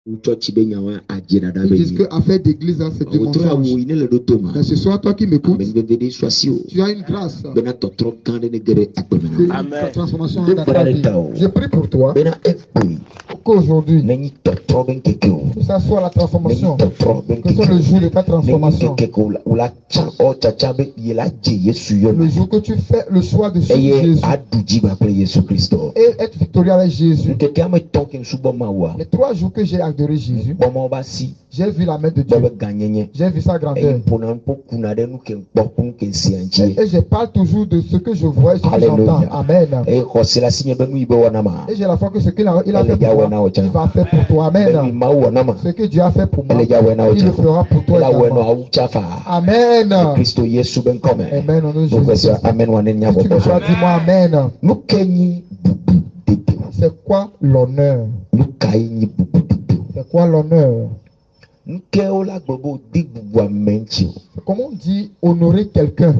Ils disent qu'affaire d'église, c'est du mensonge. Mais ce soir, toi qui m'écoutes, tu as une grâce. La transformation dans ta vie. Je prie pour toi qu'aujourd'hui, que ça soit la transformation, que ce soit le jour de ta transformation, le jour que tu fais le choix de suivre Jésus et être victorieux avec Jésus. Les 3 jours que j'ai adoré Jésus, j'ai vu la main de Dieu, j'ai vu sa grandeur. Et je parle toujours de ce que je vois et ce que j'entends. Amen. Et j'ai la foi que ce qu'il a fait pour moi, il va faire pour toi. Amen. Ce que Dieu a fait pour moi, il le fera pour toi également. Amen. Amen. Amen. Si tu me crois, dis-moi Amen. C'est quoi l'honneur? C'est quoi l'honneur? Comment on dit honorer quelqu'un?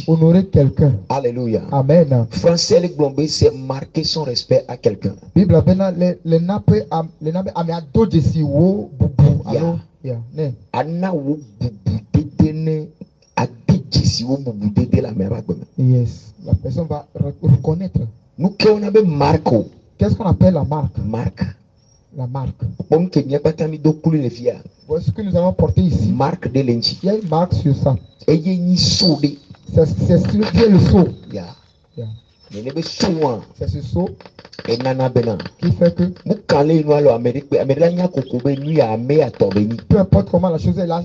Honorer quelqu'un. Alléluia. Amen. Français, les glombés, c'est marquer son respect à quelqu'un. Bible les nappes à dos de si wo bubu. Alors, ne. Anna wo bubu dédéné à si wo bubu dédé la mère. Yes. La personne va reconnaître. Nous qui on avait marco. Qu'est-ce qu'on appelle la marque? Marque. La marque. Voici ce que nous avons porté ici. Marque de l'enchi. Il y a une marque sur ça. Et il y a une soudée. C'est le saut. C'est ce saut et nana bena qui fait que peu importe comment la chose est là,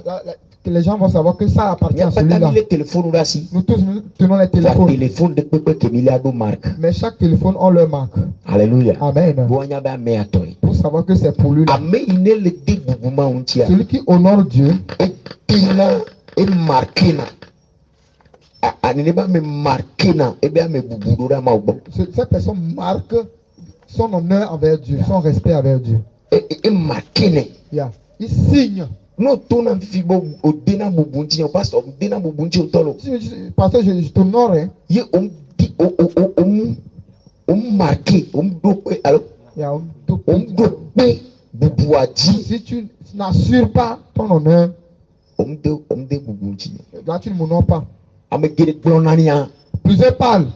que les gens vont savoir que ça appartient à celui-là. Nous tous nous tenons les téléphones. Mais chaque téléphone a leur marque. Alléluia. Amen. Pour savoir que c'est pour lui. Celui qui honore Dieu est marqué. Cette personne marque son honneur envers Dieu, son respect envers Dieu. Et marqué. Yeah. Il signe. Pasteur, je t'honore. Si tu n'assures pas ton honneur, là tu ne m'honores pas. Plusieurs parlent.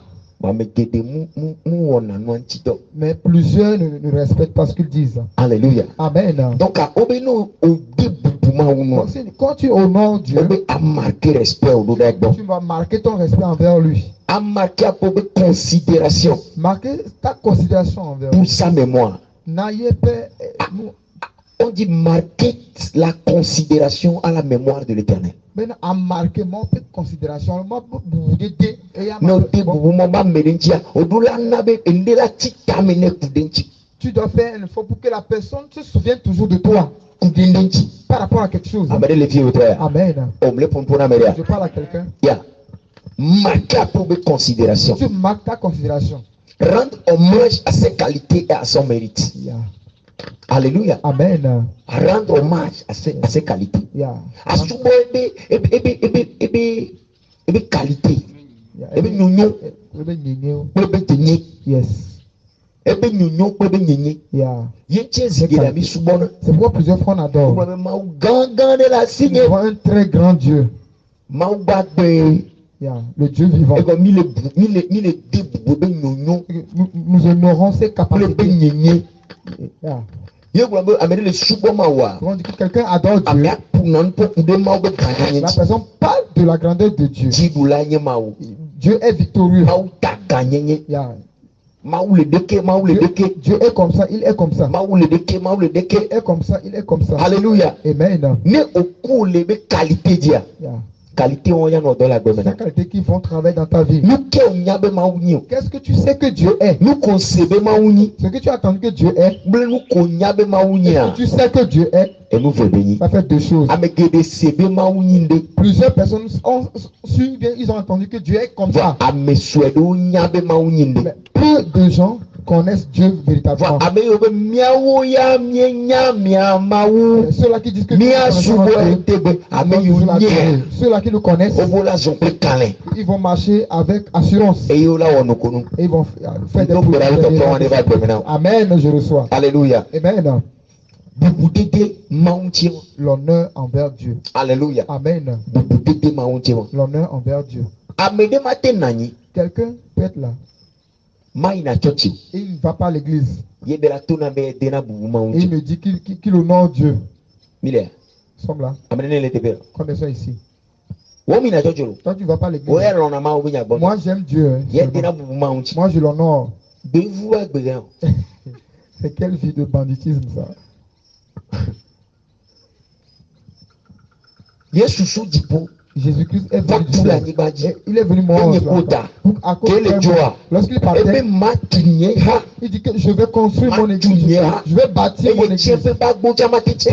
Mais plusieurs ne respectent pas ce qu'ils disent. Alléluia. Amen. Donc, quand tu honores Dieu, tu vas marquer ton respect envers lui. Marquer considération. Marquer ta considération envers lui. Pour sa mémoire. On dit marquer la considération à la mémoire de l'Éternel. À marquer mon considération. Tu dois faire un effort pour que la personne se souvienne toujours de toi. Par rapport à quelque chose. Amen. Je parle à quelqu'un. Marquer pour considération. Tu marques ta considération. Rendre hommage à ses qualités et à son mérite. Alléluia. Amen. Rendre hommage à ses qualités. À son qualité. Yes. C'est pourquoi plusieurs fois on adore. Ils voient un très grand Dieu. Le Dieu vivant. Nous honorons ses capacités. Quand quelqu'un adore Dieu, la personne parle de la grandeur de Dieu. Dieu est victorieux. Dieu est comme ça, il est comme ça. Il est comme ça, il est comme ça. Alléluia. Amen. Qualité la qualité qui vont travailler dans ta vie. Qu'est-ce que tu sais que Dieu est? Ce que tu as entendu que Dieu est. Tu sais que Dieu est. Ça fait deux choses. Plusieurs personnes ils ont entendu que Dieu est comme ça. Mais peu de gens connaissent Dieu véritablement. Ceux-là qui disent que ceux-là qui nous connaissent, ils vont marcher avec assurance. Et ils vont faire des choses. Amen, je reçois. Alléluia. Amen. L'honneur envers Dieu. Alléluia. Amen. L'honneur envers Dieu. Quelqu'un peut être là. Il ne va pas à l'église. Il me dit qu'il honore Dieu. Ils sont là. Combien sont ici? Toi, tu ne vas pas à l'église. Moi, j'aime Dieu. Moi, je l'honore. C'est quelle vie de banditisme, ça? Jésus-Christ est venu du ciel. Il est venu mourir. Lorsqu'il partait, il dit que je vais construire mon église. Je vais bâtir mon église. Et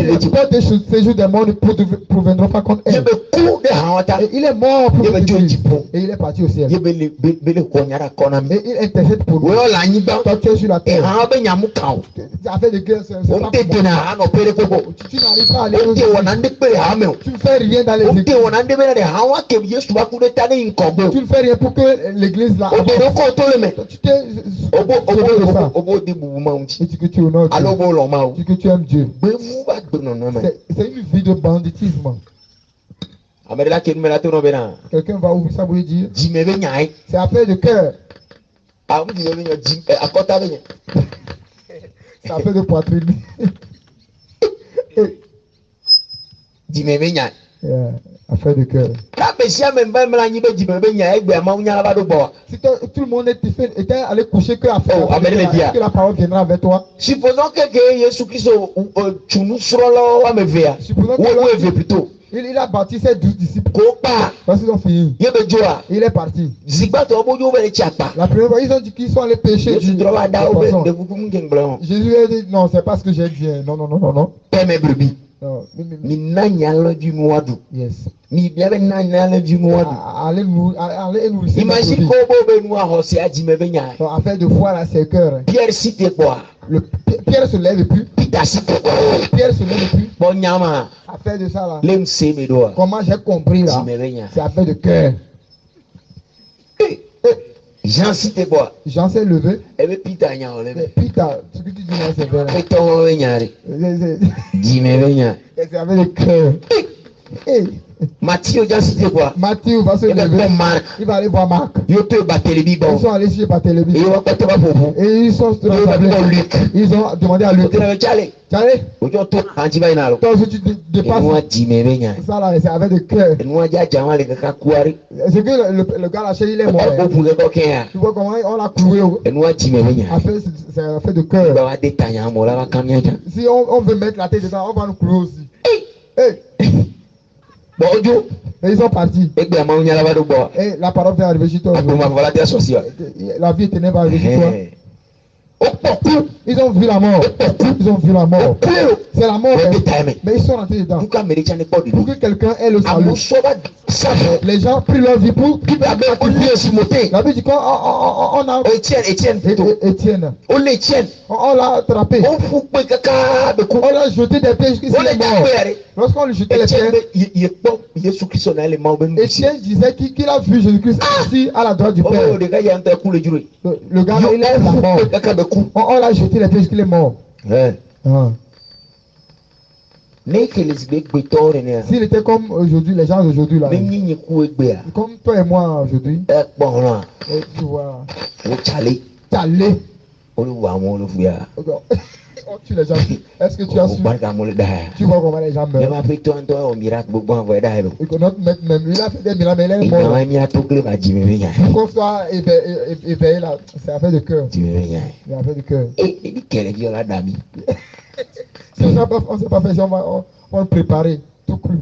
les portes de séjour des morts ne proviendront pas contre elle. Et il est mort pour l'église. Et il est parti au ciel. Et il intercède pour nous. Toi, tu es sur la terre. Tu as fait de guerre. Tu n'arrives pas à aller. Tu ne fais rien dans les églises. Tu ne fais rien pour que l'église là. Tu t'es et tu que tu honores Dieu. Tu que tu aimes Dieu. C'est une vie de banditisme. Quelqu'un va ouvrir ça pour lui dire. C'est appel de cœur. C'est appel de poitrine. Affaire de cœur. Si tout le monde était allé coucher que la parole viendra vers toi. Supposons que Jésus-Christ il a bâti ses 12 disciples. Parce qu'ils ont fini. Il est parti. La première fois, ils ont dit qu'ils sont allés pêcher. Jésus a dit non, c'est pas ce que j'ai dit. Non. Yes. Allez nourrir. Imagine affaire de foi là, c'est cœur. Pierre cite quoi? Pierre se lève et puis. Pierre se lève et puis. Affaire de ça là. Comment j'ai compris là? C'est affaire de cœur. Jean cite quoi? Jean s'est levé. Et puis Peter, ce que tu dis là, c'est vrai. C'est avec le cœur. Matthieu, cité quoi? Matthieu va se lever. Il va aller voir Marc. Ils sont allés chez Barthélemy. Et ils sont ils ont demandé à Luc. Allez. Toi aussi tu dépasses. Ça là, c'est avec le cœur. C'est que le gars là, il est mort. Tu vois comment on l'a cloué. C'est fait de cœur. Si on veut mettre la tête dedans, on va nous clouer aussi. Et ils sont partis. Et la parole va arriver chez toi. La vie éternelle va arriver chez toi. Ils ont vu la mort. C'est la mort. Mais ils sont rentrés dedans. Pour que quelqu'un ait le salut. Les gens prient leur vie pour qu'ils puissent. La vie dit qu'on a Étienne. On l'a attrapé. On l'a jeté des pièges. Lorsqu'on lui jetait les pièges, Étienne disait qu'il a vu Jésus-Christ assis à la droite du Père. Le gars, il est mort. On l'a jeté les pièges qu'il est mort. S'il était comme aujourd'hui, les gens d'aujourd'hui là, comme toi et moi aujourd'hui, tu vois, on tue les gens. Est-ce que tu as su? Tu vois comment les gens meurent. Il a fait des miracles, mais il est mort. Qu'on soit éveillé là, c'est affaire de cœur. C'est affaire de cœur. Si on ne s'est pas fait, on va préparer tout cru.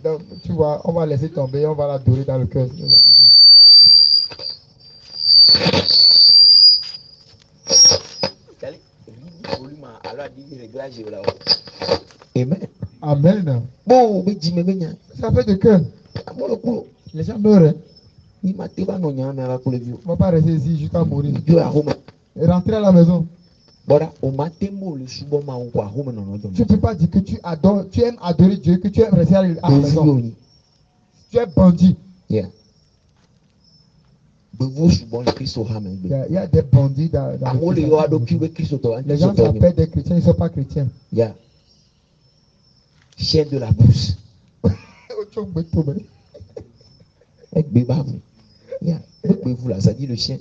Donc, tu vois, on va laisser tomber, on va l'adorer dans le cœur. Amen. Ça fait de cœur. Les gens meurent. On ne va pas rester ici jusqu'à mourir. Et rentrer à la maison. Tu ne peux pas dire que tu adores, tu aimes adorer Dieu, que tu aimes rester à la maison. Tu es bandit. Il y a des bandits dans les gens s'appellent des chrétiens, ils ne sont pas chrétiens. Chien de la bourse. Vous là, ça dit le chien.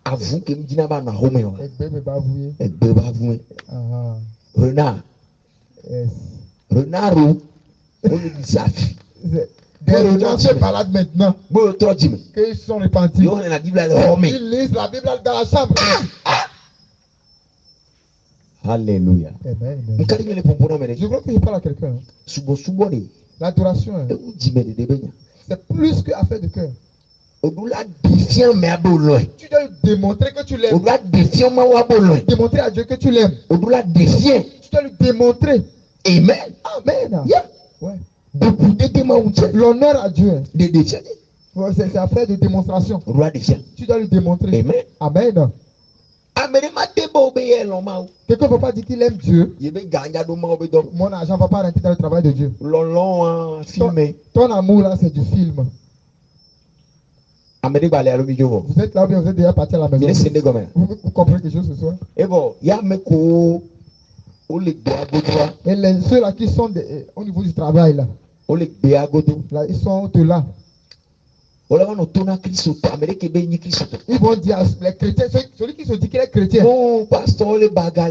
Avoue que me dit n'a pas na home. Renard. Renard on le dit ça. Des renards se baladent maintenant. Qu'ils sont repentis. Ils lisent la Bible dans la chambre. Alléluia. Amen. Je crois que je parle à quelqu'un. L'adoration, c'est plus qu'affaire de cœur. Tu dois démontrer que tu l'aimes. Démontrer à Dieu que tu l'aimes. Tu dois lui démontrer. Amen. Amen. Yeah. Ouais. L'honneur à Dieu. C'est affaire de démonstration. Tu dois lui démontrer. Amen. Amen. Quelqu'un ne peut pas dire qu'il aime Dieu. Mon argent ne va pas rentrer dans le travail de Dieu. Ton amour là, c'est du film. Vous êtes là ou bien vous êtes déjà parti à la maison? Vous comprenez quelque chose ce soir? Et ceux-là qui sont au niveau du travail là, ils sont là. Ils vont dire les chrétiens, celui qui se dit qu'il est chrétien. Oh, pasteur, les pasteurs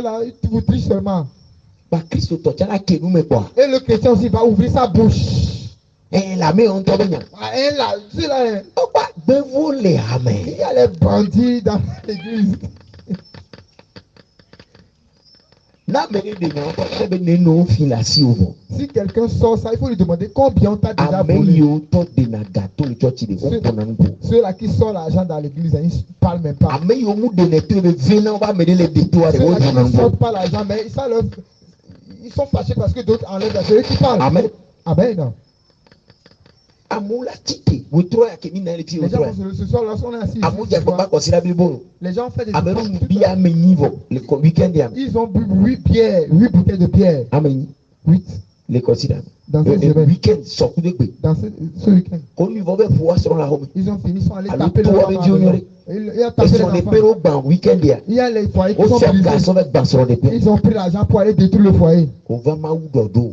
là, ils vous trichent seulement. Et le chrétien aussi va ouvrir sa bouche. Et la main on tombe bien. Il y a les bandits dans l'église. Si quelqu'un sort ça, il faut lui demander combien on t'a déjà volé. Ceux-là qui sortent l'argent dans l'église, ils ne parlent même pas. Ceux-là qui ne sortent pas l'argent, mais ils sont fâchés parce que d'autres enlèvent la celui qui parle. Amen. Amen. Les gens, ce soir, lorsqu'on est assis, les gens font des ils ont bu 8 bouteilles de bière. Amen. 8. Dans ce week-end. Ils ont fini, ils sont allés taper le il y a les foyers qui sont brisés. Ils ont pris l'argent pour aller détruire le foyer.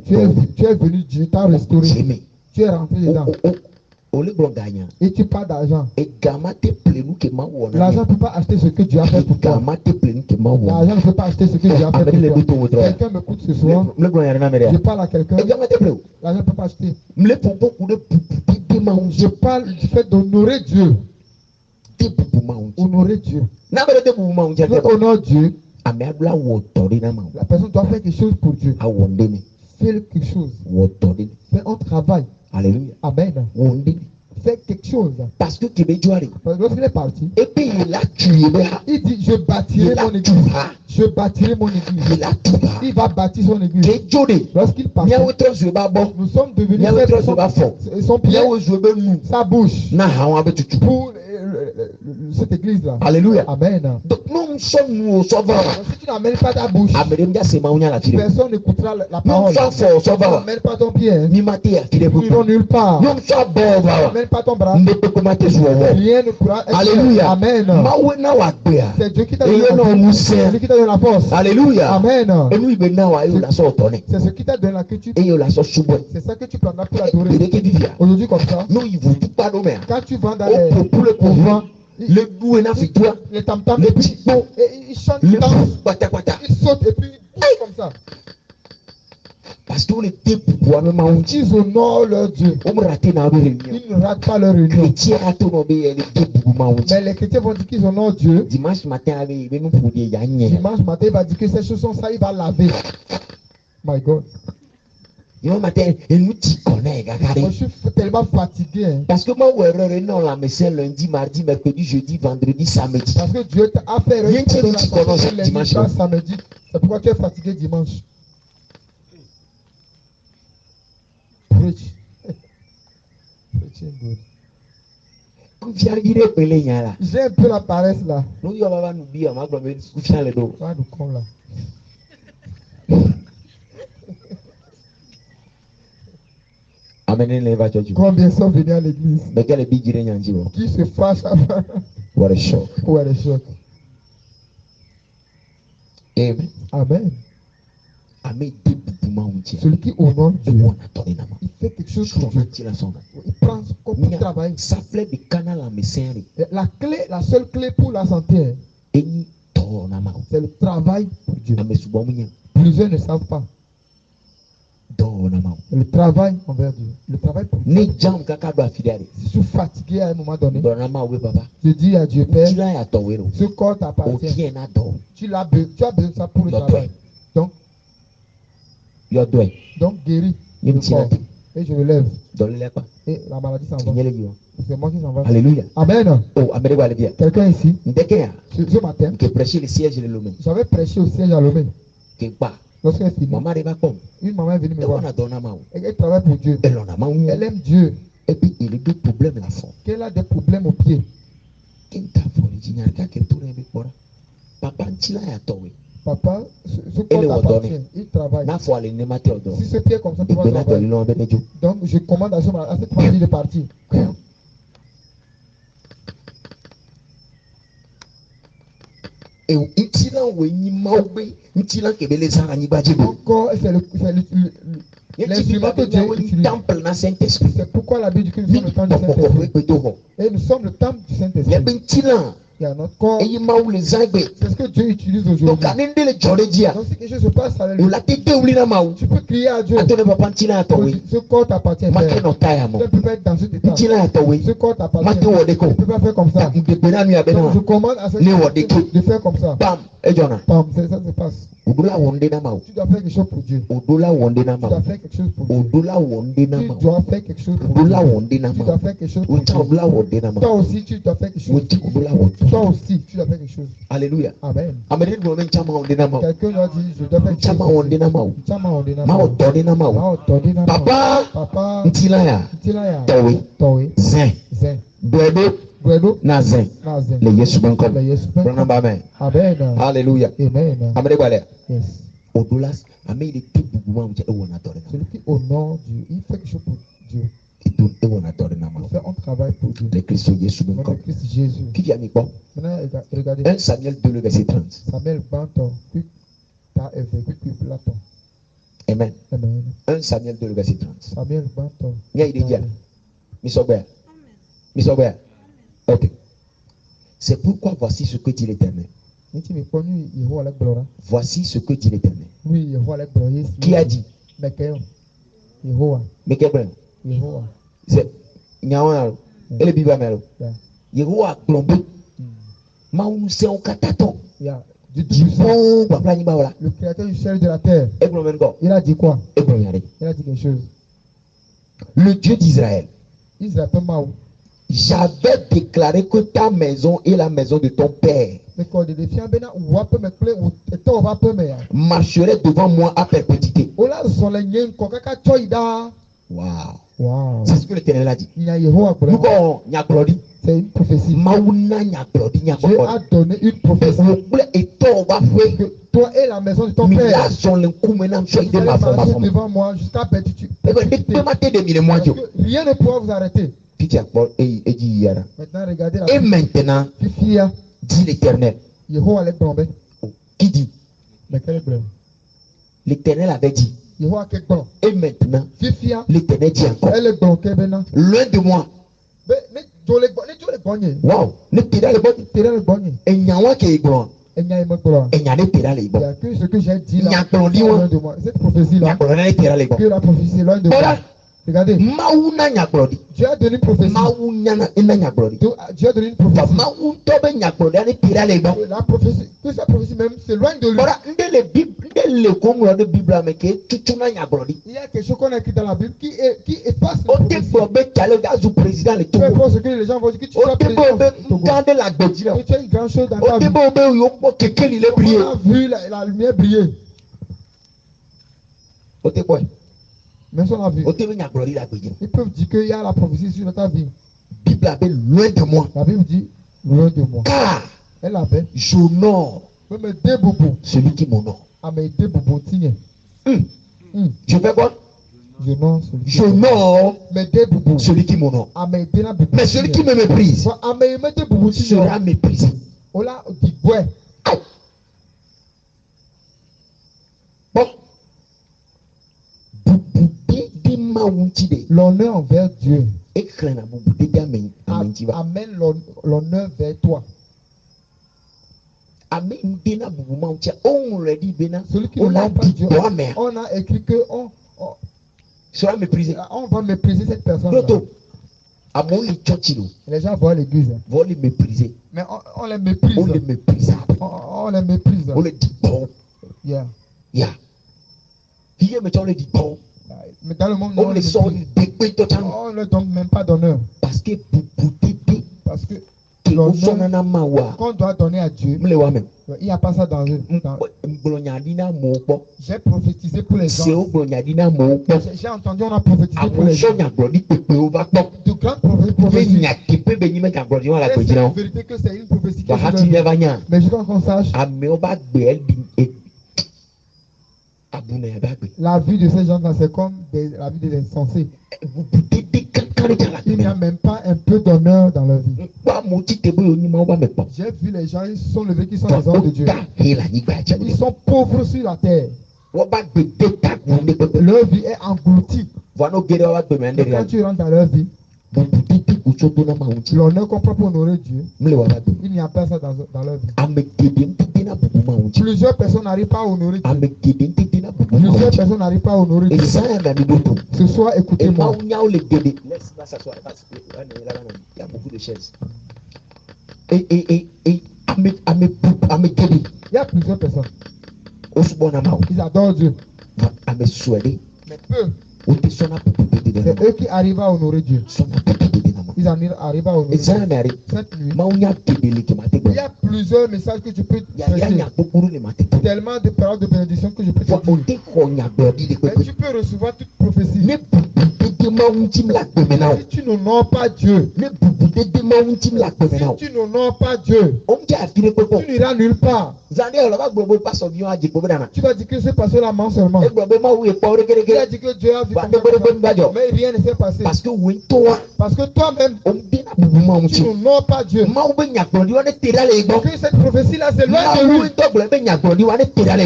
Tu es venu, Dieu t'a restauré. Tu es rentré dedans. Et tu parles d'argent. L'argent ne peut pas acheter ce que Dieu a fait pour toi. L'argent ne peut pas acheter ce que Dieu a fait pour toi. Quelqu'un m'écoute ce soir. Je parle à quelqu'un. L'argent ne peut pas acheter. Je parle du fait d'honorer Dieu. Honorer Dieu. Honorer Dieu. La personne doit faire quelque chose pour Dieu. Fais quelque chose. Fais un travail. Alléluia. Amen. Fais quelque chose. Parce que lorsqu'il est parti, et puis il dit je bâtirai mon église. Je bâtirai mon église. Il va bâtir son église. Lorsqu'il part, nous sommes devenus son pied, sa bouche pour cette église là. Alléluia. Amen. Donc nous sommes au sauveur. Si tu n'amènes pas ta bouche, personne n'écoutera la parole. Si tu n'amènes pas ton pied, tu n'iras nulle part. Tu n'amènes pas ton bras, rien ne pourra être. Alléluia. Amen. C'est Dieu qui t'a donné la force. Alléluia. Amen. C'est ce qui t'a donné la culture. C'est ça que tu prendras pour l'adorer. Aujourd'hui comme ça, quand tu vas dans les couvents, les tam-tams, ils chantent, ils dansent, ils sautent et puis comme ça. Parce que ils honorent leur Dieu. Ils ne ratent pas leur réunion. Mais les chrétiens vont dire qu'ils honorent Dieu. Dimanche matin, il va dire que ces choses sont ça, il va laver. My God. Moi, je suis tellement fatigué. Hein. Parce que moi, lundi, mardi, mercredi, jeudi, vendredi, samedi. Parce que Dieu t'a fait dimanche, samedi. C'est pourquoi tu es fatigué dimanche. Preach. Preaching good. J'ai un peu la paresse là. Combien sont venus à l'église? Qui se fâche avant? What a shock. What a shock. Amen. Amen. Amen. Celui qui honore Dieu, il fait quelque chose pour Dieu. Il prend comme travail. La clé, la seule clé pour la santé, c'est le travail pour Dieu. Plusieurs ne savent pas. Le travail envers Dieu. Le travail pour Dieu. Si je suis fatigué à un moment donné, je dis à Dieu, Père, ce corps t'appartient. Tu as besoin de ça pour le travail. Donc guéris le corps. Et je me lève. Et la maladie s'en va. C'est moi qui s'en va. Alléluia. Amen. Oh, quelqu'un ici, ce matin, j'avais prêché au siège à Lomé. Lorsqu'elle est finie, une maman est venue me voir. Elle travaille pour Dieu. Elle aime Dieu. Et puis il a des problèmes là fort. Qu'elle a des problèmes au pied. Papa, ce corps t'appartient. Il travaille. Si ce pied comme ça, tu vas travailler. Donc je commande à cette famille de partir. Et encore, c'est l'instrument que Dieu utilise. C'est pourquoi la Bible dit que nous sommes le temple du Saint-Esprit. Et nous sommes le temple du Saint-Esprit. Il y a notre corps. C'est ce que Dieu utilise aujourd'hui. Donc si quelque chose se passe avec lui, tu peux crier à Dieu. Ce corps t'appartient. Tu ne peux pas être dans cet état. Ce corps t'appartient. Tu ne peux pas faire comme ça. Donc je commande à cette personne de faire comme ça. Bam, ça se passe. Tu dois faire quelque chose pour Dieu. Tu dois faire quelque chose pour Dieu. Tu dois faire quelque chose pour Dieu. Tu dois faire quelque chose pour Dieu. Toi aussi, tu dois faire quelque chose. Toi aussi, tu dois faire quelque chose. Alléluia. Amen. Quelqu'un doit dire, je dois faire quelque chose. Papa, Bredo, Nazin. Le Yesu Bankom. Amen. Alléluia. Amen. Yes. Odolas, Amen. Il était celui qui honore Dieu, il fait quelque chose pour Dieu. Il fait un travail pour Dieu. Le Christ Jésus. Jésus. Qui vient quoi? Regardez. 1 Samuel 2, le verset 30. Samuel Banton. Amen. 1 Samuel 2, le verset 30. Samuel Banton. Ok. C'est pourquoi voici ce que dit l'Éternel. Voici ce que dit l'Éternel. Qui a dit? C'est Nyawan. Et le Bibamelo. Yehowa plombé. Maou c'est un cataton. Le créateur du ciel et de la terre. Il a dit quoi? Il a dit quelque chose. Le Dieu d'Israël. J'avais déclaré que ta maison et la maison de ton père marcheraient devant moi à perpétuité. Wow. C'est ce que l'Éternel a dit. C'est une prophétie. Dieu a donné une prophétie. Toi et la maison de ton père, vous allez marcher devant moi jusqu'à perpétuité. Rien ne pourra vous arrêter. Maintenant, regardez la et maintenant, dit l'Éternel. Qui dit? L'Éternel avait dit. Et maintenant, l'Éternel dit encore. Loin de moi. Wow. Et Nyawa qui est grand. Il y a que ce que j'ai dit là. Cette prophétie-là. Que la prophétie est loin de moi. Regardez. Dieu a donné une prophétie. Dieu a donné une prophétie. La prophétie, que sa prophétie même, c'est loin de lui. Il y a quelque chose qu'on a écrit dans la Bible qui efface la prophétie. Peu importe ce que les gens vont dire, que tu sois président. Tu as une grande chose dans ta vie. On a vu la lumière briller. Mais on a vu. Ils peuvent dire qu'il y a la prophétie sur ta vie. Loin de moi. La Bible dit loin de moi. Car elle avait. J'honore celui qui m'honore. Je fais quoi? J'honore celui qui m'honore. Mais celui qui me méprise sera méprisé. Bon. L'honneur envers Dieu amène l'honneur vers toi. Celui qui on a écrit que sera méprisé. On va mépriser cette personne. Les gens vont à l'église. Vont les mépriser. Mais on les méprise. On les méprise. On les méprise. On les dit bon. Yeah. Yeah. On les dit bon. Mais dans le monde, on les sort. On ne donne même pas d'honneur. Parce que l'honneur qu'on doit donner à Dieu, il n'y a pas ça dans eux. J'ai prophétisé pour les gens. J'ai entendu, on a prophétisé pour les gens. De grandes prophéties. C'est la vérité que c'est une prophétie. Mais je veux qu'on sache. La vie de ces gens-là, c'est comme la vie des insensés. Il n'y a même pas un peu d'honneur dans leur vie. J'ai vu les gens, ils sont levés, qui sont les hommes de Dieu. Ils sont pauvres sur la terre. Leur vie est engloutie. Et quand tu rentres dans leur vie, l'honneur qu'on prend pour honorer Dieu, il n'y a pas ça dans leur vie. Plusieurs personnes n'arrivent pas à honorer Dieu. Plusieurs personnes n'arrivent pas à honorer Dieu. Ce soir, écoutez-moi. Il y a beaucoup de chaises. Il y a plusieurs personnes. Ils adorent Dieu. Mais peu. C'est eux qui arrivent à honorer Dieu. Ils arrivent à honorer Dieu. Cette nuit, il y a plusieurs messages que je peux prêcher. Tellement de paroles de bénédiction que je peux te dire. Mais tu peux recevoir toute prophétie. Si tu n'honores pas Dieu, si tu n'honores pas Dieu, tu n'iras nulle part. Tu vas dire que c'est passé la main seulement. Tu vas dire que Dieu a vu mais rien ne s'est passé. Parce que toi-même, tu n'honores pas Dieu. Que cette prophétie-là, c'est loin de lui.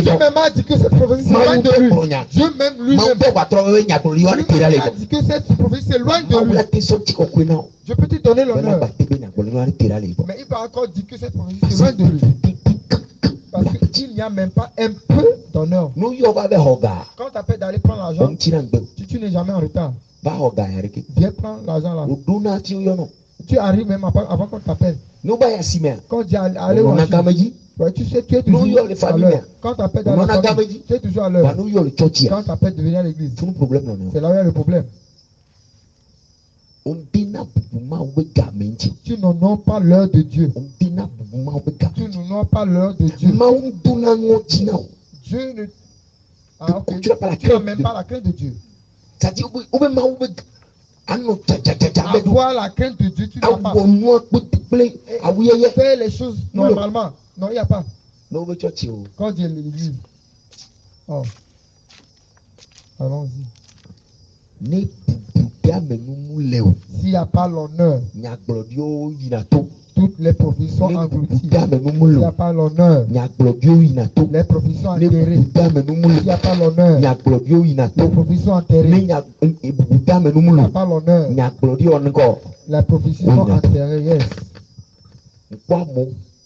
Dieu-même a dit que cette prophétie, c'est loin de lui. Dieu-même lui-même a dit que cette prophétie, c'est loin de lui. Je peux te donner l'honneur. Mais il va encore dire que cette prophétie, c'est loin de lui. Parce qu'il n'y a même pas un peu d'honneur. Quand tu appelles d'aller prendre l'argent, tu n'es jamais en retard. Viens prendre l'argent là. Tu arrives même avant qu'on t'appelle. Quand tu allais au marché, tu sais, tu es toujours à l'heure. Quand tu appelles d'aller à l'église, tu es toujours à l'heure. Quand tu appelles de venir à l'église, c'est là où il y a le problème. Tu n'honores pas l'heure de Dieu. Tu n'honores pas l'heure de Dieu. Dieu ne... Ah, ok. Tu n'as même pas la crainte de Dieu. Avoir la crainte de Dieu, tu n'as pas. Faire les choses normalement. Non, il n'y a pas. Quand Dieu l'église. Oh. Allons-y. S'il n'y a pas l'honneur, toutes les prophéties sont englouties. S'il n'y a pas l'honneur, les prophéties sont enterrées. S'il n'y a pas l'honneur, les prophéties sont enterrées. S'il n'y a pas l'honneur, les prophéties sont enterrées. Yes.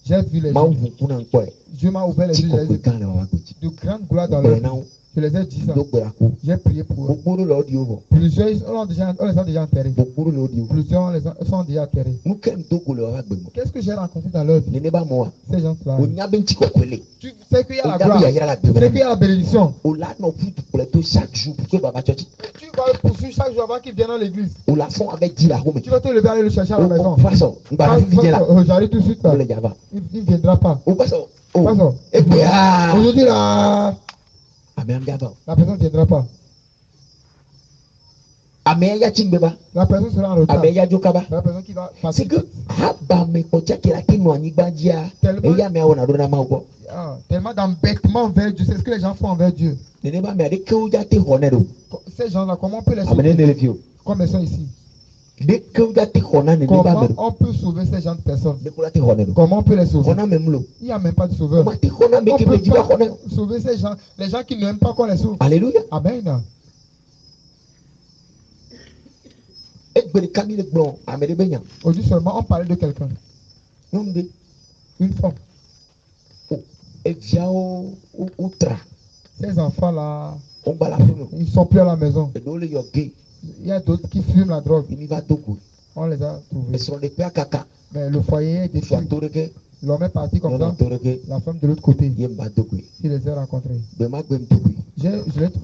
J'ai vu les gens. Dieu m'a ouvert les yeux. De grandes gloires dans leur vie. Je les ai dit ça. J'ai prié pour eux. Plusieurs on les a déjà enterrés. Plusieurs sont déjà enterrés. Qu'est-ce que j'ai rencontré dans leur vie? Ces gens-là. Tu sais qu'il y a la gloire. Tu sais qu'il y a la bénédiction. Tu vas le poursuivre chaque jour avant qu'il vienne dans l'église. Tu vas te lever aller le chercher à la maison. J'arrive tout de suite là. Il ne viendra pas. Aujourd'hui là. La personne ne viendra pas. La personne sera en retard. La personne qui va c'est que tellement d'embêtement envers Dieu. C'est ce que les gens font envers Dieu. Ces gens-là, comment on peut les sauver? Comme ils sont ici. Comment on peut sauver ces gens de personnes? Comment on peut les sauver? Il n'y a même pas de sauveur. On peut pas sauver ces gens. Les gens qui n'aiment pas qu'on les sauve. Alléluia. Amen. Aujourd'hui seulement, on parlait de quelqu'un. Une femme. Ces enfants-là, ils ne sont plus à la maison. Il y a d'autres qui fument la drogue. On les a trouvés. Mais le foyer est détruit. L'homme est parti comme ça. La femme de l'autre côté. Il les a rencontrés. Je l'ai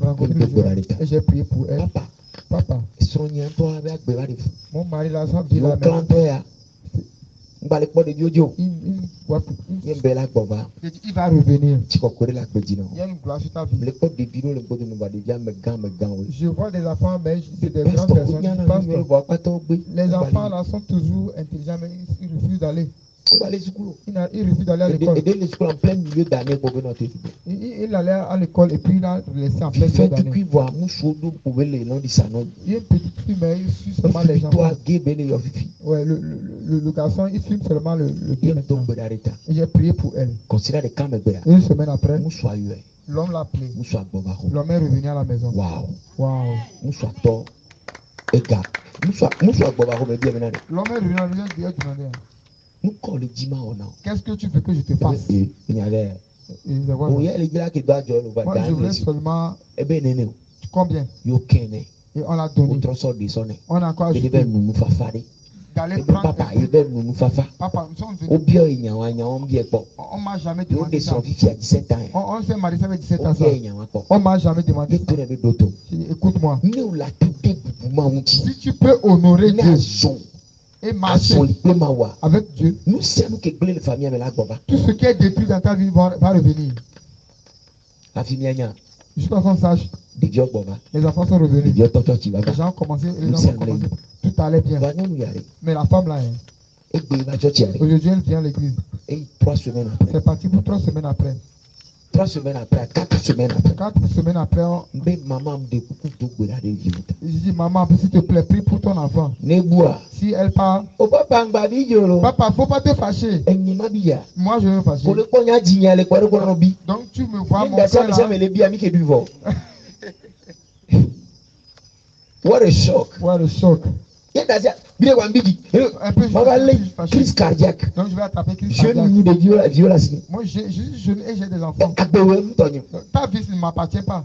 rencontré le jour et j'ai prié pour elle. Papa, mon mari l'a dit la maison. Il va revenir. Il y a une gloire sur ta vie. Je vois des enfants, mais c'est des grandes personnes. Les enfants là sont toujours intelligents, mais ils refusent d'aller. Il refuse d'aller à l'école. Il allait à l'école et puis il a laissé en plein milieu d'année. Il y a une petite fille, mais il suit seulement les gens. Ouais, le garçon, il fume seulement le gay maintenant. J'ai prié pour elle. Une semaine après, l'homme l'a appelé. L'homme est revenu à la maison. Wow. L'homme est revenu à la maison et a demandé. Qu'est-ce que tu veux que je te fasse? Moi, je voulais seulement combien? Et on l'a donné. On a quoi ajouté? D'aller prendre papa, nous sommes venus. On m'a jamais demandé ça. On s'est marié, ça fait 17 ans. On m'a jamais demandé ça. Écoute-moi. Si tu peux honorer Dieu et marcher avec Dieu, tout ce qui est détruit dans ta vie va revenir. Juste à son sage, les enfants sont revenus. Les gens ont commencé, tout allait bien. Mais la femme là, aujourd'hui elle vient à l'église. C'est parti pour 3 semaines après. 3 semaines après, 4 semaines après. 4 semaines après, maman me je dis maman, s'il te plaît, prie pour ton enfant. Si elle part, papa, faut pas te fâcher. Moi je veux me fâcher. Donc tu me vois mon frère là. What a shock. What a shock. Un peu crise cardiaque. Donc je vais attraper crise cardiaque. De violence. Moi j'ai des enfants. Ta vie ne m'appartient pas.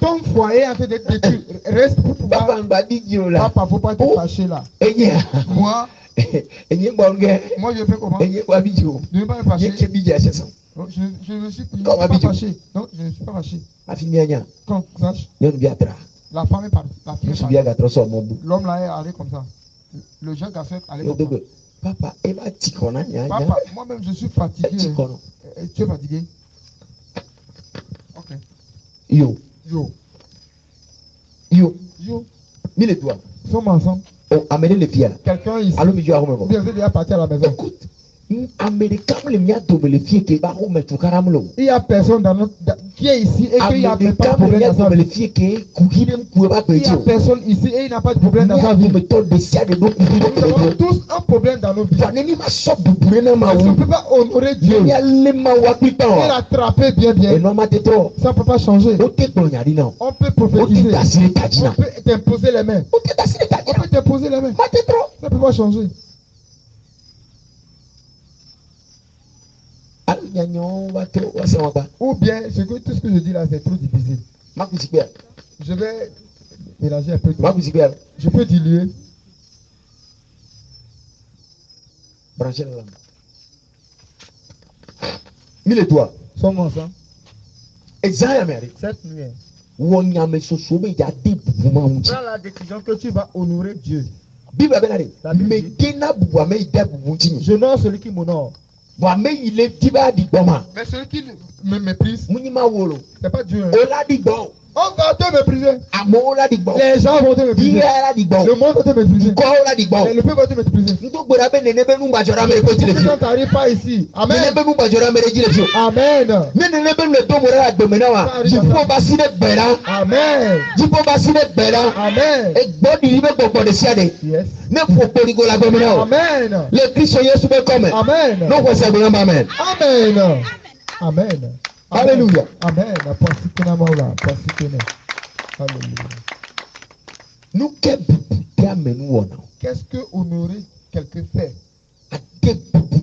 Ton foyer est en train d'être détruit. Reste pour pouvoir. Papa, faut pas te fâcher là. Moi, je fais comment? Je ne vais pas me fâcher. Je ne suis pas fâché. Non, je ne suis pas fâché. Quand sache, la femme est partie. La fille est partie. L'homme là est allé comme ça. Le jeune garçon est allé comme ça. Papa, papa, moi-même je suis fatigué. Tu es fatigué? Ok. Yo. Mille-toi. Sommes ensemble. Amenez les filles. Quelqu'un ici. Allô, monsieur Aromé. Vous êtes déjà parti à la maison. Écoute. Il y a personne dans notre, qui est ici et qui n'a pas de problème dans sa vie. Il y a personne ici et il n'a pas de problème dans sa vie. Nous avons tous un problème dans nos vies. On ne peut pas honorer Dieu et l'attraper bien. Ça ne peut pas changer. On peut prophétiser. On peut t'imposer les mains. On peut t'imposer les mains. Ça ne peut pas changer. Ou bien, tout ce que je dis là, c'est trop difficile. Je vais mélanger un peu. Je peux diluer. Branchez la lampe. Mille-toi. Sommes ensemble. Cette nuit. Prends la décision que tu vas honorer Dieu. Bible benari. Medina buame ida bubunti. Je n'honore celui qui m'honore. Buame il est diba di boma. Mais celui qui me méprise, Munima wolo. c'est pas Dieu. Ola di bon. On va te mépriser. Amola di bon. Les gens vont te mépriser. Le monde va te mépriser. Kola di bon. Le peuple va te mépriser. Ndo gbora be nene be nu bajora mere ko ti le fi. Si t'arrives pas ici. Amen. Nene be nu bajora mere ji le fi. Amen. Nene be le to mora domena wa. Jipo ba si de bera. Amen. Jipo ba si de bera. Amen. E gbodi ni be gbogbo de si ade. Yes. Ne fo porigo la domena wa. Amen. Le Christ Yesu be come. Amen. No ko se gbe amen. Amen. Amen. Alléluia. Amen. Pasitena maula. Pasitena. Alléluia. Nous Qu'est-ce que honorer quelqu'un fait?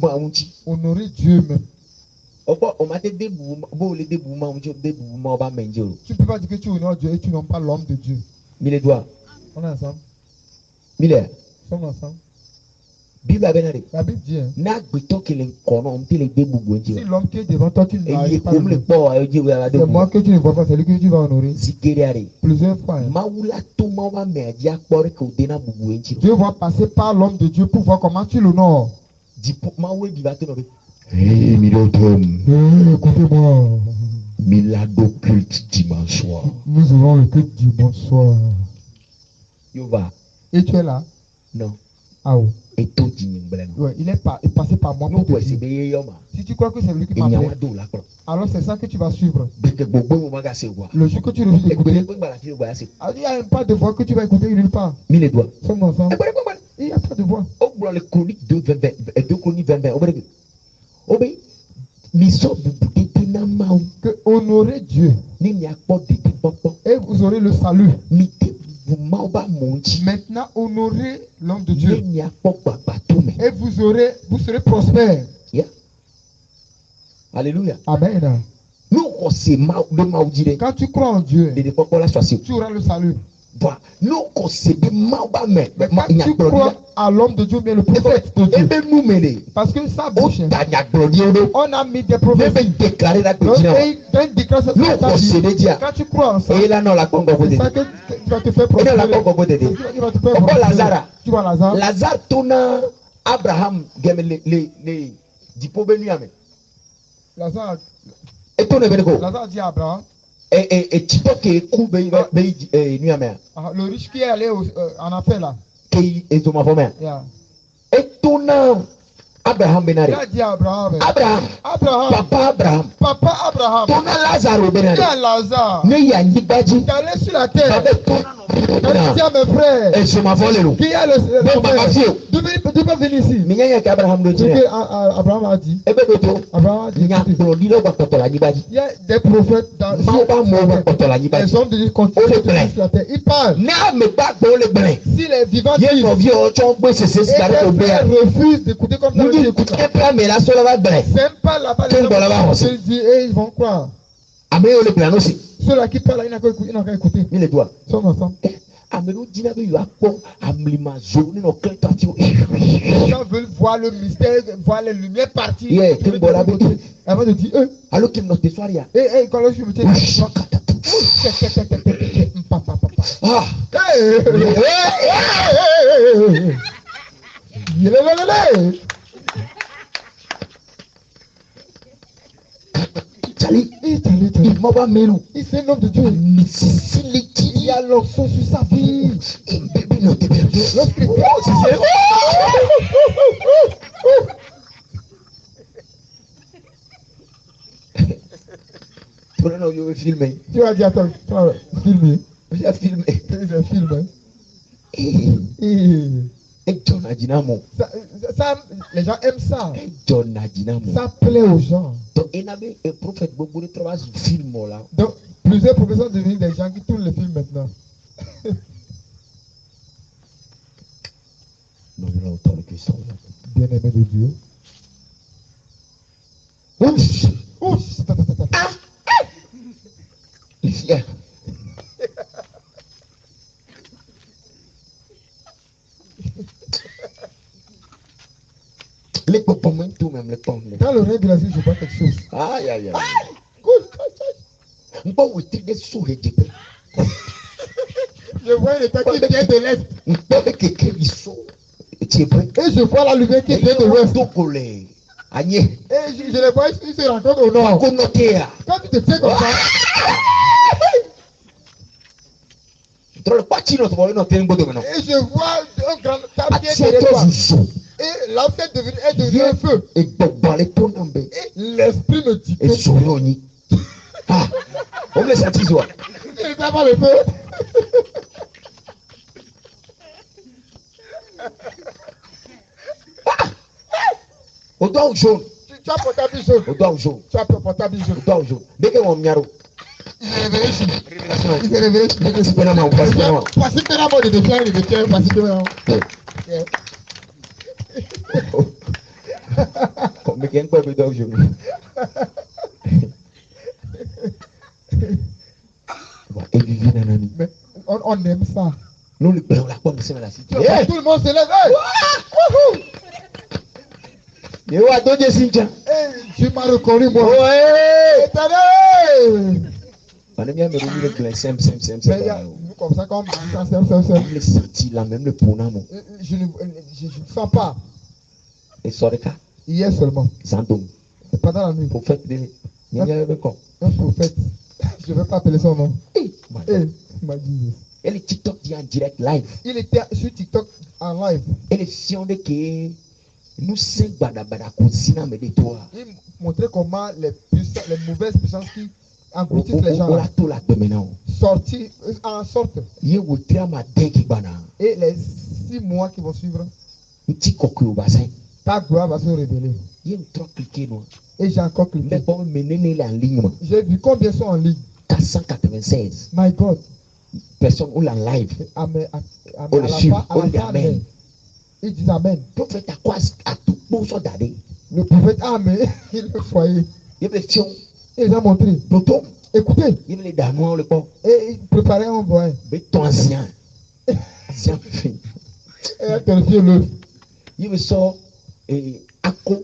Honorer Honorer Dieu même. Tu Tu ne peux pas dire que tu honores Dieu et tu n'honores pas l'homme de Dieu. Mille doigts. On est ensemble. Mille. Nous sommes ensemble. La Bible dit, si l'homme qui est devant toi, tu ne l'as pas honoré. C'est moi que tu ne vois pas, c'est lui que tu vas honorer. Plusieurs fois. Dieu va passer par l'homme de Dieu pour voir comment tu l'honores. Écoutez-moi. Milado culte dimanche soir. Nous aurons le culte dimanche soir. Et tu es là? Non. Ah oui. Ouais, il est passé par moi pour te dire. Si tu crois que c'est lui qui m'a appelé, alors c'est ça que tu vas suivre. Le jour que tu refuses d'écouter, il n'y a pas de voix que tu vas écouter nulle part. Sommes ensemble. Il n'y a pas de voix. Que honorer Dieu et vous aurez le salut. Maintenant, honorez l'homme de Dieu et vous serez prospère. Yeah. Alléluia. Amen. Quand tu crois en Dieu, tu auras le salut. Mais quand tu crois à l'homme de Dieu, mais le prophète de Dieu, parce que ça bouche, on a mis des prophètes et une déclaration. Quand tu crois en ça, c'est ça que tu vas te faire prospérer. Tu vois Lazare. Lazare tourne Abraham Lazare dit à Abraham. Le riche qui est allé en affaire là. Yeah. Abraham benari. Il a dit à Abraham. Papa Abraham. Tona Lazare benari. Lazare. Ne yangibaji. D'aller sur la terre. Dis à mes frères. Et je m'avole le. Qui est le frère? Tu peux venir ici. Mais il y a qu'Abraham le dit. Abraham a dit. Abraham a dit. Il y a des prophètes dans les hommes de Dieu continuent sur la terre. Ils parlent. Si les vivants disent. Et les frères refusent d'écouter comme ça. C'est pas là-bas les gens se disent et ils vont croire. Ceux-là qui parlent, ils n'ont qu'à écouter. Les doigts. Sommes ensemble. Les gens veulent voir le mystère, voir les lumières partir. Avant de dire, alors qu'il note soir, et quand je me dis, il c'est l'homme de Dieu. Il y a l'onction sur sa vie. Tu vas dire, attends, tu vas filmer. J'ai filmé. J'ai filmé. Ça, les gens aiment ça. Ça plaît aux gens. Donc, plusieurs professeurs sont devenus des gens qui tournent le film maintenant. Bien-aimé de Dieu. Dans le règne de la vie, je vois quelque chose. Aïe, aïe, aïe. Je vois une tête qui vient de l'Est. Et je vois la lumière qui vient de l'ouest. Et je les vois, ils se rencontrent au nord. Quand tu te tiens comme ça. Et je vois un grand tapier derrière toi. Et l'enfer est devenu un feu. Et l'esprit me dit que... Ah, on me sentit toi. Il va pas le feu. Au doigt jaune. Tu as portable jaune. Au doigt jaune. Tu as portable jaune. Au doigt jaune. Dès que mon miaro. Il s'est révélé ici. Il s'est révélé ici. Il s'est révélé ici. Voici que la mort de défiant, il défiant, voici que la mort. Mais qui est un peu de doigt jaune. Mais on aime ça. Nous le prenons la pomme de la cité. Tout le monde se lève. Tu m'as reconnu, moi. Comme ça, comme ça, le senti là, même le pronom. Je ne sens pas. Et sur le cas. Hier seulement. Pendant la nuit. Prophète. Un prophète. Je ne vais pas appeler son nom. Et le TikTok dit en direct live. Il était sur TikTok en live. Et les sions de que nous cinq badabada cousinam de toi. Il montrait comment les mauvaises puissances qui engloutissent les gens sortir en sorte. Et les 6 mois qui vont suivre, ta gloire va se révéler. Et j'ai encore cliqué. J'ai vu combien sont en ligne. 496. My God. Personne ou en live. Amen. On le suit. On dit amen. Il dit amen. Le prophète a quoi à tout bon soit d'adé. Le prophète amen. Il le foyer. Il y a des fions. Il les a montré. Écoutez. Il y a les damois le pont. Et il préparait un voyage. Mais ton ancien. Ancien fille. Et elle qualifié le. Il me sort Ako.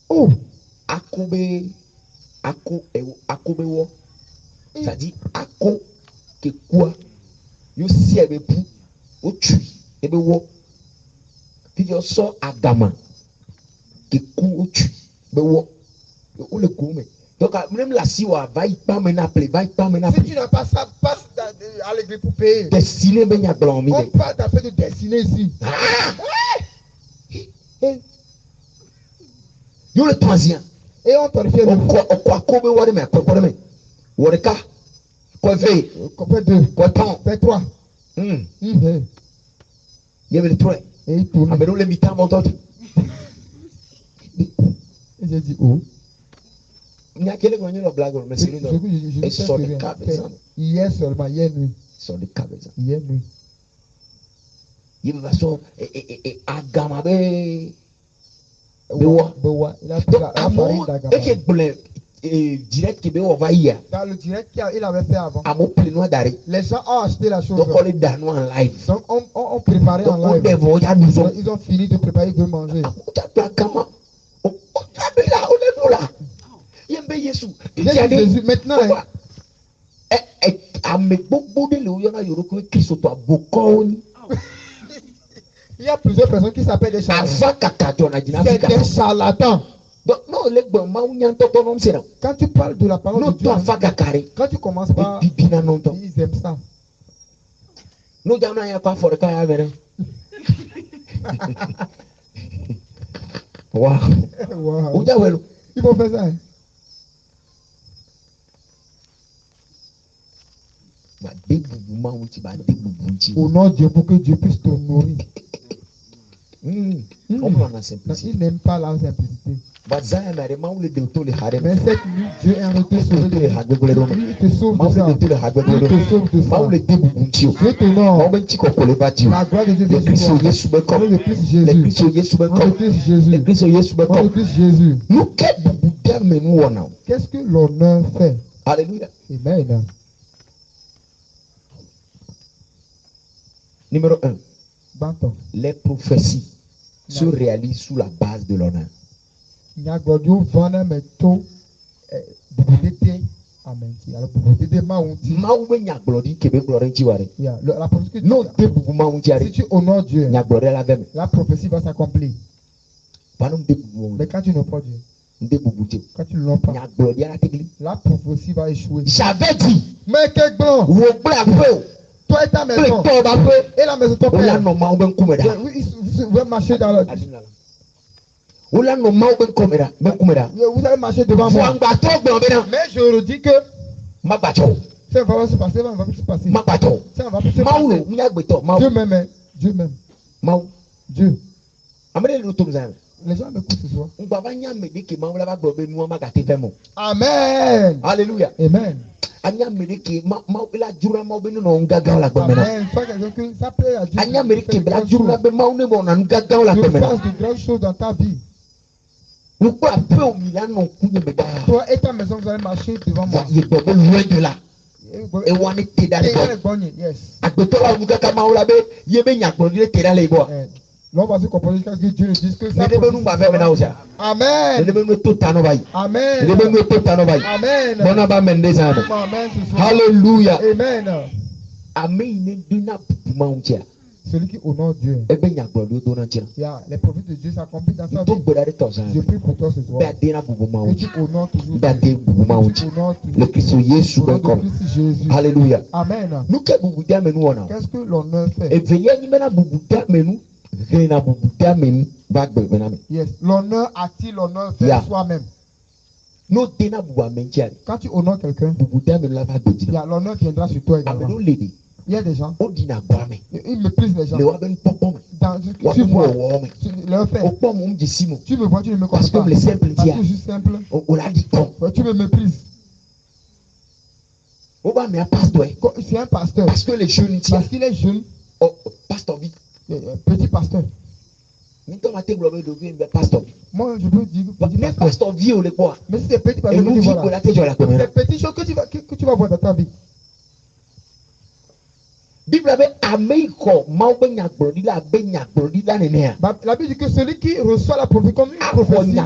Oh. Akobe wo. Ça dit Ako que quoi? You si ebe pou. O tui ebe wo. Puis il sort Agama. Que coup o tui ebe wo. O le coup mais. Donc même la siwa va y pas maintenant appeler, Si tu n'as pas ça, passe à l'église pour payer. Destiné ben ya blanc mi. On parle d'affaire de destinée ici. Yo le troisième. Et on t'orifie le quoi kobe wari me quoi me. Wareka. Quoi fait? Quoi 2. Quoi temps? Fait 3. Il y avait le 3. Et il tourne. Ah mais nous les mitans mon d'autres. Et j'ai dit oh. Il y a quelqu'un qui a une blague, mais c'est une autre. Et sur le cas, hier seulement, hier nuit. Sur le cas, hier nuit. Il va sur Agama be. Bewa. Il a pris la farine d'Agama. Et direct qui on va y. Dans le direct qu'il avait fait avant. À mon plénoir d'arrêt. Les gens ont acheté la chose. Donc on est dans en live. Donc on préparait en live. Ils ont fini de préparer, ils veulent manger. Jésus maintenant. Il y a plusieurs personnes qui s'appellent des charlatans. C'est des charlatans. Quand tu parles de la parole de Dieu, quand tu commences par, ils aiment ça. Wow. Ils vont faire ça. Au nom de Dieu, pour que Dieu puisse te nourrir. Il n'aime pas la simplicité. Mais cette nuit, Dieu a arrêté sauver de il te sauve de ça. Il te sauve de ça. Dieu t'honore. La gloire de Dieu est sur toi. Le Christ Jésus. Le Christ Jésus. Qu'est-ce que l'honneur fait? Alléluia. Amen. Numéro 1. Les prophéties se réalisent sous la base de l'honneur. Amen. Alors pour aider Maunti. La prophétie non, si tu honores Dieu, la prophétie va s'accomplir. Mais quand tu n'honores pas Dieu, quand tu ne l'honores pas, la prophétie va échouer. J'avais dit, mais quel blanc, toi et ta maison, et la maison de ton père, vous allez marcher dans la... Vous allez marcher devant moi. Mais je redis que ça va se passer, ça va se passer. Ça va se passer. Dieu m'aime. Dieu m'aime. Dieu. Les gens m'écoutent ce soir. Amen. Alléluia. Amen. Amen. De grandes choses dans ta vie. Toi et ta maison, vous allez marcher devant moi. Loin de là. Non, parce que Dieu dit que ça. Amen. Amen. Alléluia. Amen. Celui qui honore Dieu. Yeah, les prophètes de Dieu s'accomplissent dans sa vie. Je prie pour toi ce soir. Que tu honores toujours le Christ Jésus. Alléluia. Amen. Qu'est-ce que l'honneur fait? Yes. L'honneur attire l'honneur vers soi-même. Quand tu honores quelqu'un, l'honneur viendra sur toi également. Il y a des gens, ils méprisent les gens. Tu vois, leur fait. Tu me vois, tu ne me connais pas. Parce que je suis simple. Tu me méprises. C'est un pasteur. Parce que les jeunes, parce qu'il est jeune. Pasteur vite. Petit pasteur. Moi, je peux dire petit pasteur vieux, le quoi. Mais si c'est petit pasteur, c'est petit chose que tu vas voir dans ta vie. Bible avait Ameiko, la Bible dit que celui qui reçoit la prophétie comme une prophétie,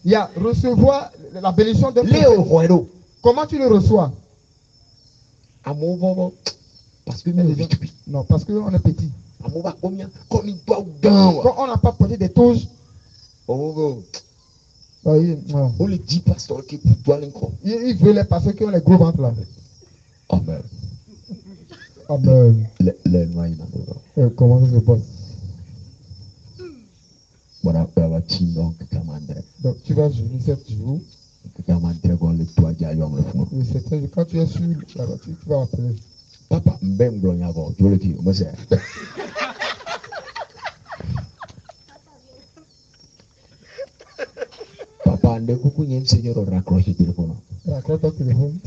il y a recevoir la bénédiction d'un prophète. Comment tu le reçois? Parce que non, parce qu'on est petit. Quand on n'a pas porté des touches, on le dit pasteur qui il veut les pasteurs qui ont les gros ventres là. Amen. Amen. Comment ça se passe? Donc tu vas jeûner 7 jours. Quand tu es sur la voiture, tu vas appeler. Papa, Papa, ne coucou n'y Seigneur raccroche le téléphone. Raccroche ton téléphone.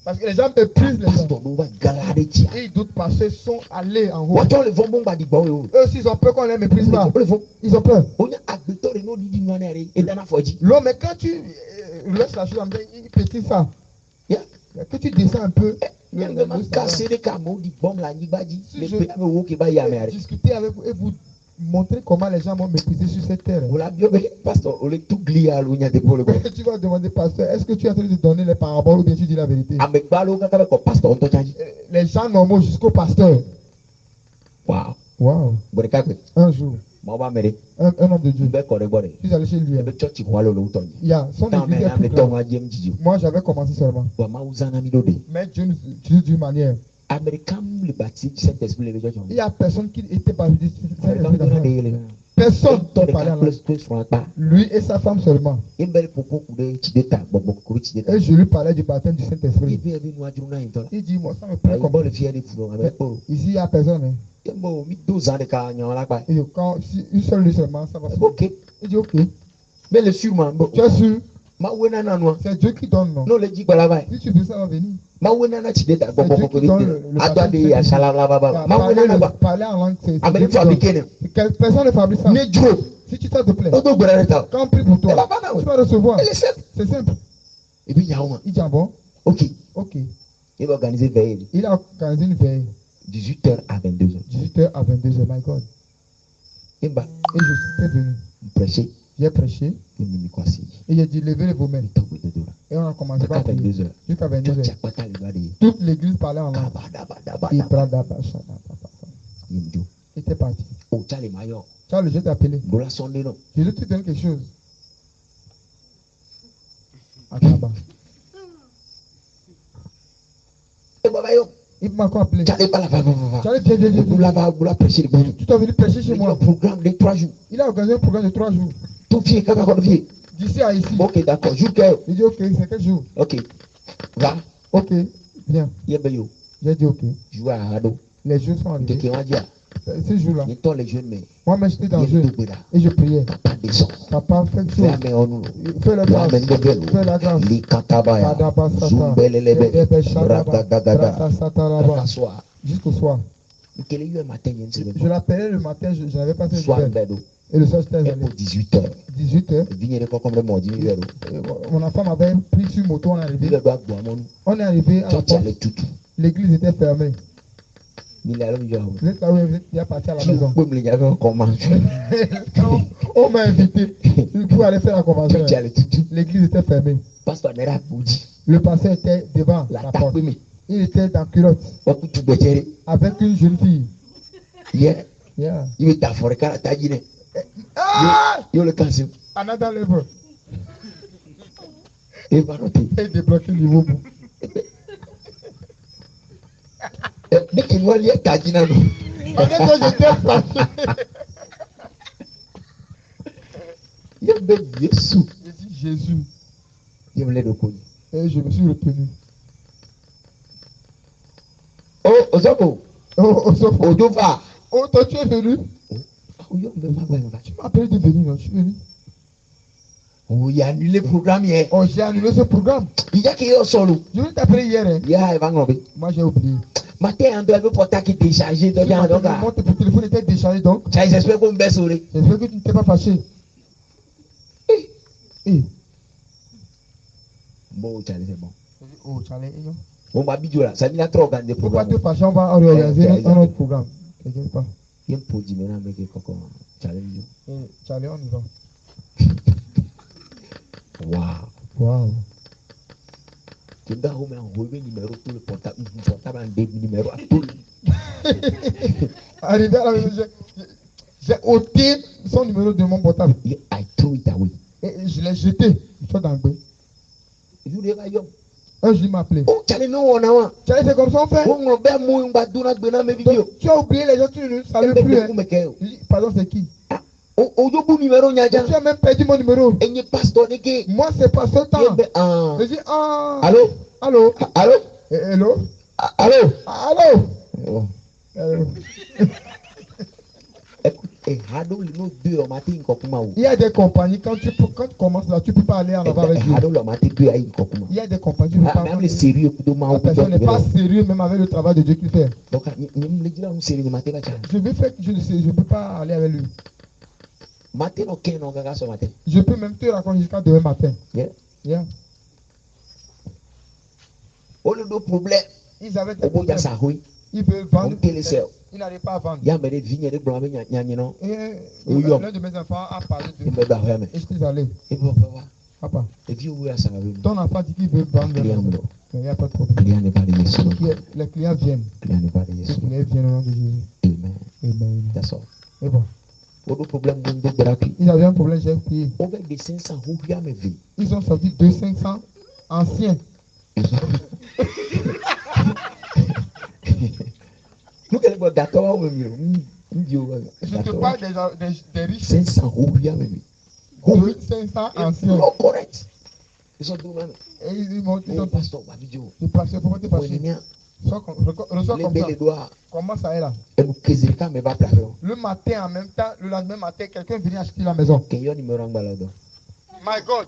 Parce que les gens méprisent les gens. Ils doutent parce qu'ils sont allés en haut. Eux aussi, ils ont peur qu'on les méprise pas. Ils ont peur. L'homme, mais quand tu laisses la chose, il pétille ça. Que tu descends un peu. Discuter avec vous et vous montrer comment les gens vont mépriser sur cette terre. Tu vas demander, pasteur, est-ce que tu es en train de donner les paraboles ou bien tu dis la vérité? Les gens normaux jusqu'au pasteur. Wow. Un jour, un homme de Dieu. Je suis allé chez lui. Il y a son église. Moi, j'avais commencé seulement. Mais Dieu nous d'une manière. Il y a personne qui était baptisé. Personne ne parlait en langue. Lui et sa femme seulement. Et je lui parlais du baptême du Saint-Esprit. Il dit, moi, ça me plaît comme ici, il n'y a personne. Et quand une seule nuit seulement, ça va se faire. Il dit, ok. Mais le sûrement. Tu es sûr? C'est Dieu qui donne, non? Si tu veux, ça va venir. Parler en langue, c'est personne ne fabrique ça. Si tu te plaît, quand on prie pour toi, tu vas recevoir. C'est simple. Et puis il dit, bon, ok. Il a organisé une veille. 18h à 22h. 18h à 22h, my God. Et je suis venu. Prêcher. J'ai prêché. Et j'ai dit levez vos mains. Et on a commencé par prier. Jusqu'à 22h. Toute l'église parlait en langue. Il était parti. Charles, je t'ai appelé. Je vais te donner quelque chose. Attends. Il m'a encore appelé. Charles, viens. Tu t'es venu prêcher chez moi. Il a organisé un programme de 3 jours. D'ici à ici. Ok, d'accord. Jour il dit ok, c'est quel jour? Ok. Va. Ok, viens. J'ai dit ok. Les jeux sont arrivés. Ces jours-là. Moi, mais j'étais dans le jeu. Et je priais. Papa, fais quelque chose. Fais la grâce. Fais la grâce. Jusqu'au soir. Je l'appelais le matin, je n'avais pas fait nouvelle. Et le soir, j'étais allé. 18h. 18h. Mon enfant m'avait pris sur moto, on est arrivé. On est arrivé à la porte. L'église était fermée. Il est parti à la maison. On m'a invité pour aller faire la convention. L'église était fermée. Le pasteur était devant la porte. Il était dans culotte avec une jeune fille. Yeah. Another level. Et débloquer le niveau. Dès qu'il voit les Tajina, j'étais passé. Il y a même Jésus. J'ai dit Jésus. Il me l'a reconnu. Et je me suis retenu. Oh, Ozoko. Oh, Ozoko. Odova. Oh, toi, tu es venu. Tu m'as appelé de venir, non? Je suis venu. Oh, il a annulé le programme hier. Oh, j'ai annulé ce programme. Il y a qui est au solo. Je vais t'appeler hier. Hein. Moi, j'ai oublié. Matin, on doit le portable qui est déchargé. Mon téléphone était déchargé, donc. J'espère qu'on me baisse. J'espère que tu ne t'es pas fâché. Bon, Charlie, c'est bon. Oh, Charlie, non. Bon, ma bidou là, ça vient à trop organiser le programme. Pourquoi tu fâches, on va organiser un autre programme. T'inquiète pas. Il y a un produit maintenant avec Charlie. Charlie, on y va. Wow. Tu dois enlever numéro tout le portable en début numéro à tout. Arrivé à la maison, j'ai ôté son numéro de mon portable. I threw it away. Et je l'ai jeté. Il faut dans le bain. Un jour, il m'a appelé. Oh, Charlie, non, non. Charlie, c'est comme ça on fait. Tu as oublié les gens, tu ne salues plus. Hein. Pardon, c'est qui? Numéro, tu as même perdu mon numéro. Moi, c'est pas ce temps. Je dis, allô? Allô? Allô? Hello? Allô? Allô? Il y a des compagnies, quand tu commences là, tu ne peux pas aller en avant avec Dieu. Il y a des compagnies, tu ne peux pas. La personne n'est pas sérieux même avec le travail de Dieu qu'il fait. Je vais faire que je ne sais, je ne peux pas aller avec lui. Je peux même te raconter jusqu'à demain matin. Yeah. Ils avaient des problèmes. Ils veulent vendre. Ils n'arrivent pas à vendre. Et l'un de mes enfants a parlé de moi. Et je suis allé. Papa, ton enfant dit qu'il veut vendre. Il n'y a pas de problème. Les clients viennent. Les clients viennent au nom de Jésus. Amen. Et bon. Ils avaient un problème, j'ai prié. Ils ont sorti 500 anciens. Je te parle des riches. 500 anciens. Correct. Et ils m'ont dit, pasteur, pourquoi tu es fâché? Reçois comme ça. Comment ça est là? Le matin en même temps, le lendemain matin, quelqu'un vient acheter la maison. My God.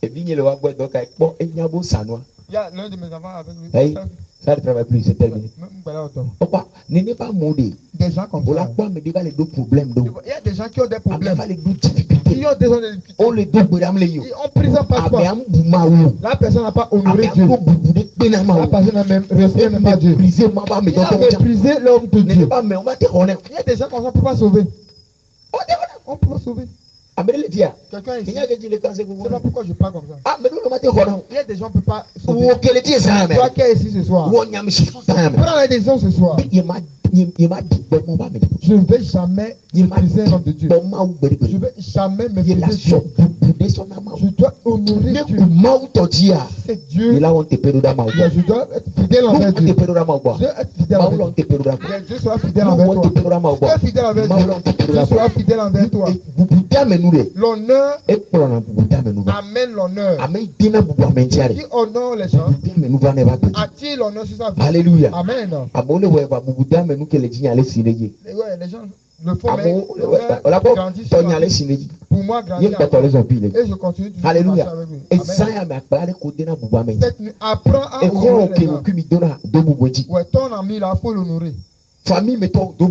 Il y a l'un de mes enfants avec lui. Ça ne travaille plus, c'est terminé. Pourquoi? N'est pas maudit. des gens comme ça. Il y a des gens qui ont des problèmes. Qui ont des difficultés. On présente pas quoi. La personne n'a pas honoré Dieu. La personne n'a même respecté pas Dieu. Il a méprisé l'homme de Dieu. Il y a des gens comme ça, on ne peut pas sauver. On peut pas sauver. Quelqu'un ici. C'est pas pourquoi je parle comme ça. Il y a des gens qui ne peuvent pas sauver. Toi qui es ici ce soir. Prends la décision ce soir. Je ne vais jamais mépriser l'homme de Dieu. Je ne vais jamais mépriser Dieu. Je dois honorer Dieu. C'est Dieu. Je dois être fidèle envers Dieu. Je dois être fidèle envers Dieu. Dieu sera fidèle envers toi. Je dois être fidèle envers Dieu. Dieu sera fidèle envers toi. L'honneur amène l'honneur. Qui honore les gens attire l'honneur sur sa vie. Alléluia. Amen. Que les gens allaient signer. Les gens le font, mais pour moi, grandir. Et je continue. Alléluia. Et ça, apprends à honorer les gens. Ouais, ton ami, là, il faut l'honorer. Famille, mettons, les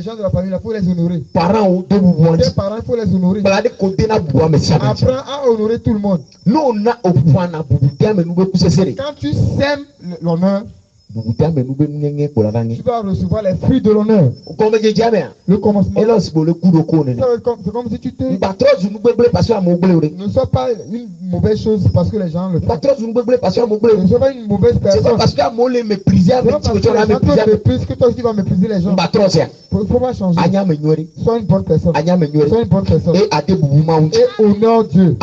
gens de la famille, il faut les honorer. Parents, tes parents, il faut les honorer. Apprends à honorer tout le monde. Quand tu sèmes l'honneur, tu vas recevoir les fruits de l'honneur. Le commencement. C'est comme si tu te... Ne sois pas une mauvaise chose parce que les gens le font. Ne sois pas une mauvaise personne. C'est pas parce qu'à moi les mépriser avec que toi aussi vas mépriser les gens. Il faut pas changer. Sois une bonne personne. Sois une bonne personne. Et honore Dieu.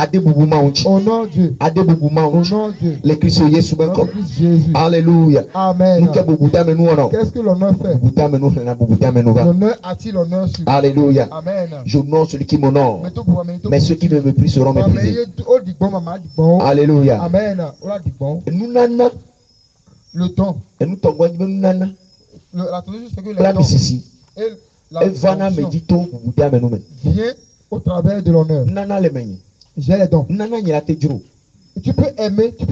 Honore Dieu. Honore Dieu. Le Christ Jésus. Alléluia. Amen. Qu'est-ce que l'honneur fait? L'honneur attire l'honneur sur. Alléluia. Amen. J'honore celui qui m'honore. Mais ceux qui me méprisent seront méprisés. Alléluia. Amen. Le don. La tradition, c'est que les dons vient au travers de l'honneur. J'ai les dons. Tu peux aimer.